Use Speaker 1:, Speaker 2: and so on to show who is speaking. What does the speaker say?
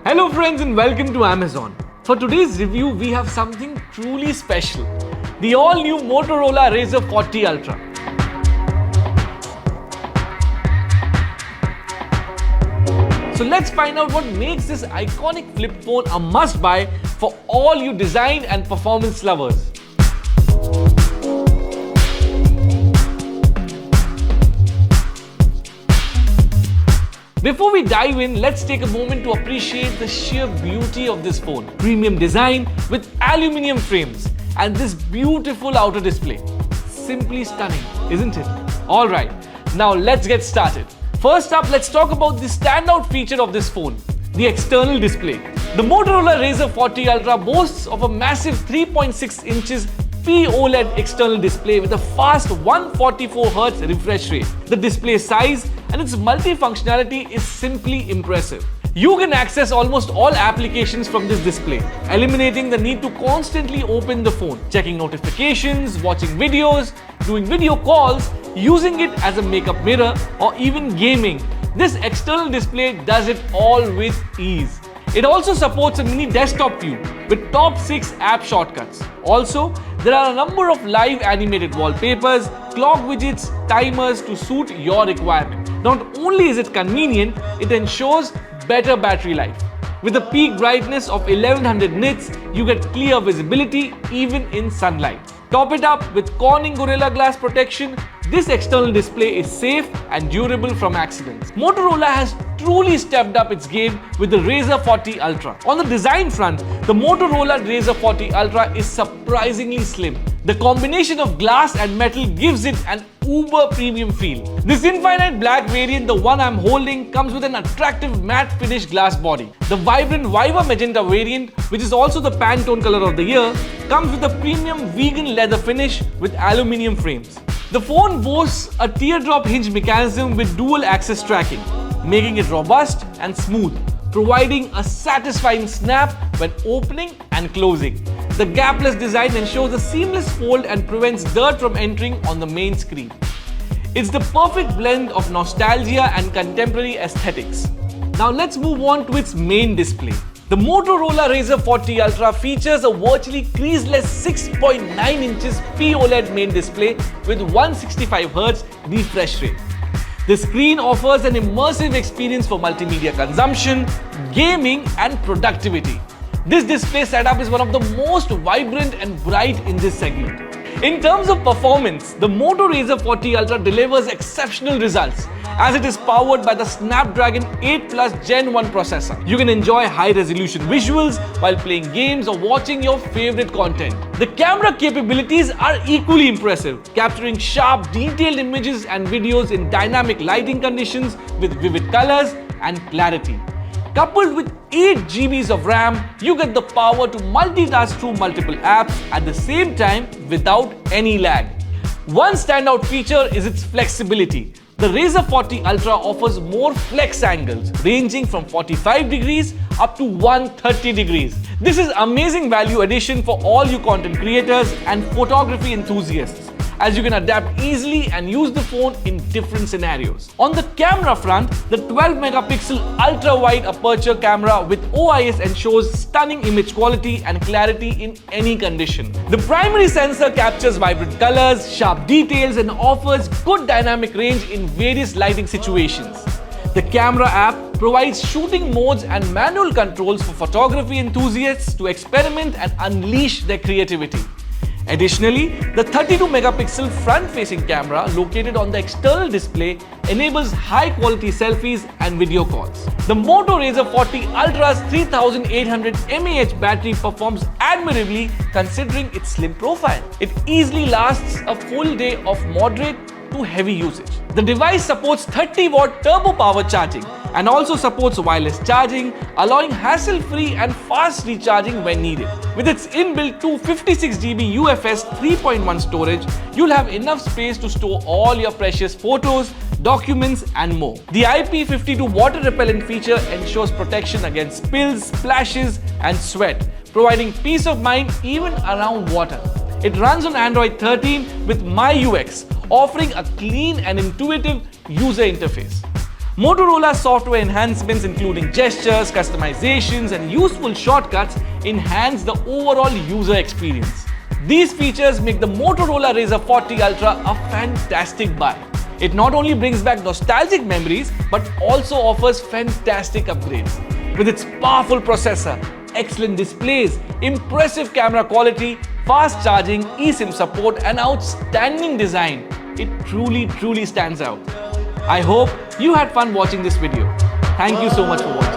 Speaker 1: Hello friends and welcome to Amazon. For today's review, we have something truly special. The all-new Motorola Razr 40 Ultra. So let's find out what makes this iconic flip phone a must-buy for all you design and performance lovers. Before we dive in, let's take a moment to appreciate the sheer beauty of this phone. Premium design with aluminium frames and this beautiful outer display. Simply stunning, isn't it? Alright, now let's get started. First up, let's talk about the standout feature of this phone, the external display. The Motorola Razr 40 Ultra boasts of a massive 3.6 inches POLED external display with a fast 144Hz refresh rate. The display size and its multi-functionality is simply impressive. You can access almost all applications from this display, eliminating the need to constantly open the phone, checking notifications, watching videos, doing video calls, using it as a makeup mirror, or even gaming. This external display does it all with ease. It also supports a mini desktop view with top 6 app shortcuts. Also, there are a number of live animated wallpapers, clock widgets, timers to suit your requirement. Not only is it convenient, it ensures better battery life. With a peak brightness of 1100 nits, you get clear visibility even in sunlight. Top it up with Corning Gorilla Glass protection. This external display is safe and durable from accidents. Motorola has truly stepped up its game with the Razr 40 Ultra. On the design front, the Motorola Razr 40 Ultra is surprisingly slim. The combination of glass and metal gives it an uber premium feel. This Infinite Black variant, the one I'm holding, comes with an attractive matte finish glass body. The vibrant Viva Magenta variant, which is also the Pantone color of the year, comes with a premium vegan leather finish with aluminium frames. The phone boasts a teardrop hinge mechanism with dual axis tracking, making it robust and smooth, providing a satisfying snap when opening and closing. The gapless design ensures a seamless fold and prevents dirt from entering on the main screen. It's the perfect blend of nostalgia and contemporary aesthetics. Now let's move on to its main display. The Motorola Razr 40 Ultra features a virtually creaseless 6.9 inches POLED main display with 165Hz refresh rate. The screen offers an immersive experience for multimedia consumption, gaming, and productivity. This display setup is one of the most vibrant and bright in this segment. In terms of performance, the Moto Razr 40 Ultra delivers exceptional results as it is powered by the Snapdragon 8 Plus Gen 1 processor. You can enjoy high-resolution visuals while playing games or watching your favorite content. The camera capabilities are equally impressive, capturing sharp, detailed images and videos in dynamic lighting conditions with vivid colors and clarity. Coupled with 8 GB of RAM, you get the power to multitask through multiple apps at the same time without any lag. One standout feature is its flexibility. The Razr 40 Ultra offers more flex angles, ranging from 45 degrees up to 130 degrees. This is amazing value addition for all you content creators and photography enthusiasts, as you can adapt easily and use the phone in different scenarios. On the camera front, the 12-megapixel ultra-wide aperture camera with OIS ensures stunning image quality and clarity in any condition. The primary sensor captures vibrant colors, sharp details, and offers good dynamic range in various lighting situations. The camera app provides shooting modes and manual controls for photography enthusiasts to experiment and unleash their creativity. Additionally, the 32-megapixel front-facing camera located on the external display enables high-quality selfies and video calls. The Moto Razr 40 Ultra's 3800 mAh battery performs admirably considering its slim profile. It easily lasts a full day of moderate to heavy usage. The device supports 30-watt turbo power charging and also supports wireless charging, allowing hassle-free and fast recharging when needed. With its inbuilt 256GB UFS 3.1 storage, you'll have enough space to store all your precious photos, documents, and more. The IP52 water repellent feature ensures protection against spills, splashes, and sweat, providing peace of mind even around water. It runs on Android 13 with MyUX, offering a clean and intuitive user interface. Motorola software enhancements including gestures, customizations and useful shortcuts enhance the overall user experience. These features make the Motorola Razr 40 Ultra a fantastic buy. It not only brings back nostalgic memories but also offers fantastic upgrades. With its powerful processor, excellent displays, impressive camera quality, fast charging, eSIM support and outstanding design, it truly stands out. I hope you had fun watching this video. Thank you so much for watching.